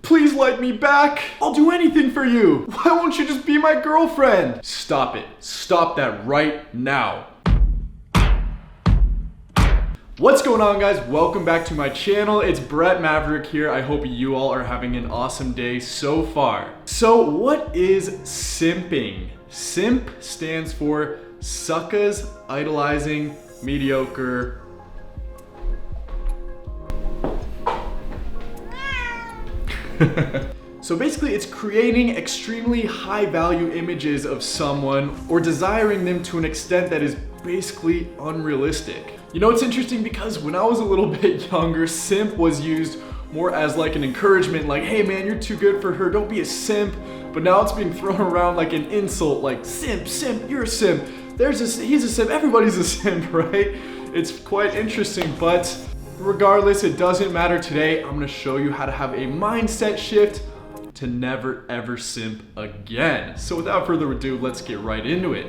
Please like me back. I'll do anything for you. Why won't you just be my girlfriend? Stop it. Stop that right now. What's going on, guys? Welcome back to my channel. It's Brett Maverick here. I hope you all are having an awesome day so far. So what is simping? Simp stands for suckers idolizing mediocre. So basically it's creating extremely high value images of someone or desiring them to an extent that is basically unrealistic. You know, it's interesting because when I was a little bit younger, simp was used more as like an encouragement, like, hey man, you're too good for her, don't be a simp. But now it's being thrown around like an insult, like simp, you're a simp. He's a simp, everybody's a simp, right? It's quite interesting, but regardless, it doesn't matter today. I'm gonna show you how to have a mindset shift to never ever simp again. So without further ado, let's get right into it.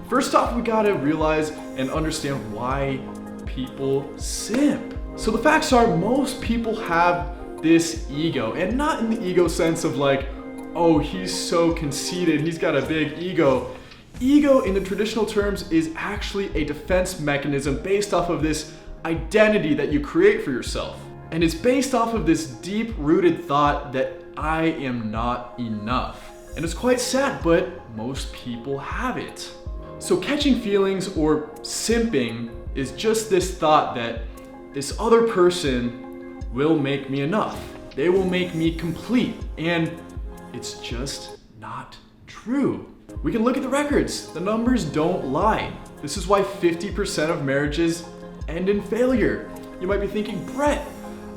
First off, we gotta realize and understand why people simp. So the facts are, most people have this ego, and not in the ego sense of like, oh, he's so conceited, he's got a big ego. Ego in the traditional terms is actually a defense mechanism based off of this identity that you create for yourself. And it's based off of this deep-rooted thought that I am not enough. And it's quite sad, but most people have it. So catching feelings or simping is just this thought that this other person will make me enough. They will make me complete. And it's just not true. We can look at the records. The numbers don't lie. This is why 50% of marriages end in failure. You might be thinking, Brett,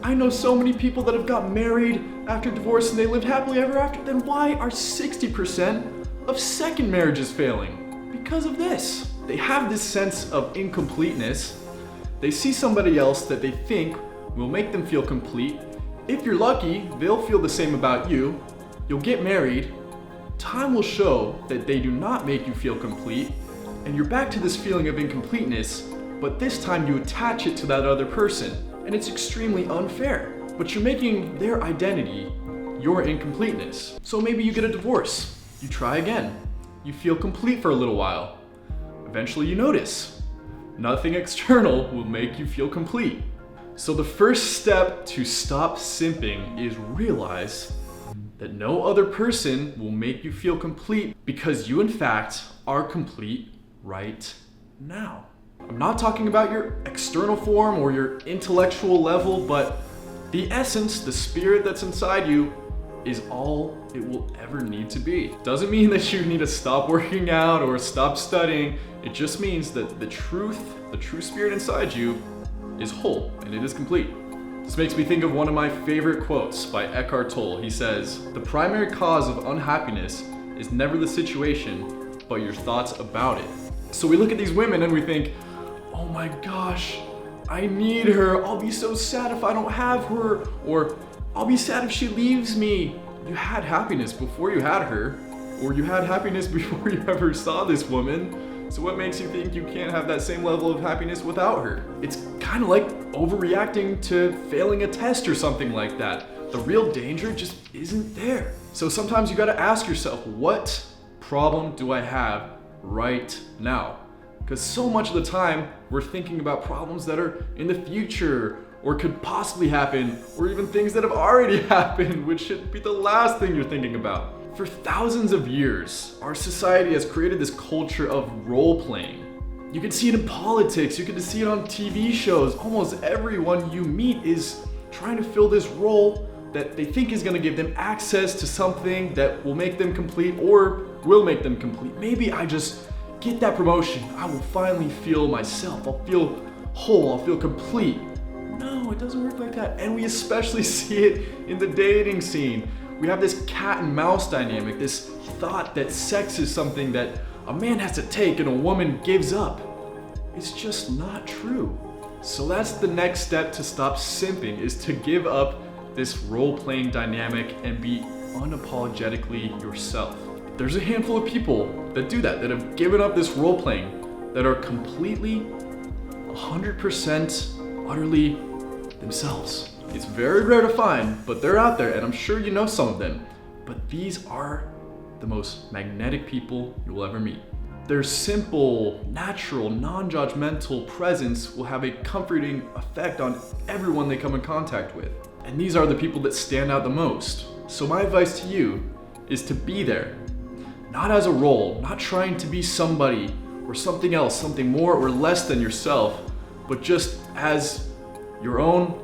I know so many people that have got married after divorce and they lived happily ever after. Then why are 60% of second marriages failing? Because of this. They have this sense of incompleteness. They see somebody else that they think will make them feel complete. If you're lucky, they'll feel the same about you. You'll get married. Time will show that they do not make you feel complete, and you're back to this feeling of incompleteness, but this time you attach it to that other person, and it's extremely unfair. But you're making their identity your incompleteness. So maybe you get a divorce. You try again. You feel complete for a little while. Eventually you notice nothing external will make you feel complete. So the first step to stop simping is realize that no other person will make you feel complete because you in fact are complete right now. I'm not talking about your external form or your intellectual level, but the essence, the spirit that's inside you is all it will ever need to be. Doesn't mean that you need to stop working out or stop studying. It just means that the true spirit inside you is whole and it is complete. This makes me think of one of my favorite quotes by Eckhart Tolle. He says, "The primary cause of unhappiness is never the situation, but your thoughts about it." So we look at these women and we think, oh my gosh, I need her. I'll be so sad if I don't have her. Or I'll be sad if she leaves me. You had happiness before you had her, or you had happiness before you ever saw this woman. So what makes you think you can't have that same level of happiness without her? It's kind of like overreacting to failing a test or something like that. The real danger just isn't there. So sometimes you gotta ask yourself, what problem do I have right now? Because so much of the time, we're thinking about problems that are in the future or could possibly happen, or even things that have already happened, which should be the last thing you're thinking about. For thousands of years, our society has created this culture of role-playing. You can see it in politics, you can see it on TV shows. Almost everyone you meet is trying to fill this role that they think is gonna give them access to something that will make them complete or will make them complete. Maybe I just get that promotion, I will finally feel myself, I'll feel whole, I'll feel complete. No, it doesn't work like that. And we especially see it in the dating scene. We have this cat and mouse dynamic, this thought that sex is something that a man has to take and a woman gives up. It's just not true. So that's the next step to stop simping, is to give up this role-playing dynamic and be unapologetically yourself. There's a handful of people that do that have given up this role-playing, that are completely, 100% utterly themselves. It's very rare to find, but they're out there, and I'm sure you know some of them. But these are the most magnetic people you will ever meet. Their simple, natural, non-judgmental presence will have a comforting effect on everyone they come in contact with. And these are the people that stand out the most. So my advice to you is to be there. Not as a role, not trying to be somebody or something else, something more or less than yourself, but just as your own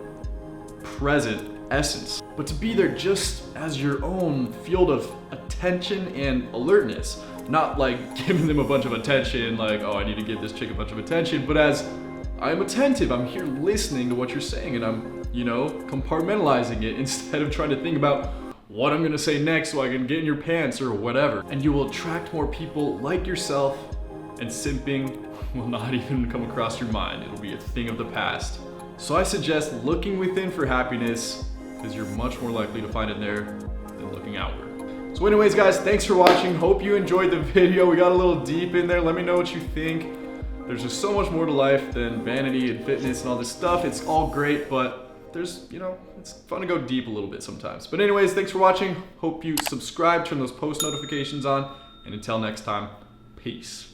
present essence. But to be there just as your own field of attention and alertness. Not like giving them a bunch of attention, like, oh, I need to give this chick a bunch of attention, but as I'm attentive, I'm here listening to what you're saying, and I'm, compartmentalizing it instead of trying to think about what I'm gonna say next so I can get in your pants or whatever. And you will attract more people like yourself, and simping will not even come across your mind. It'll be a thing of the past. So I suggest looking within for happiness, because you're much more likely to find it there than looking outward. So anyways, guys, thanks for watching. Hope you enjoyed the video. We got a little deep in there. Let me know what you think. There's just so much more to life than vanity and fitness and all this stuff. It's all great, but there's, it's fun to go deep a little bit sometimes. But anyways, thanks for watching. Hope you subscribe, turn those post notifications on, and until next time, peace.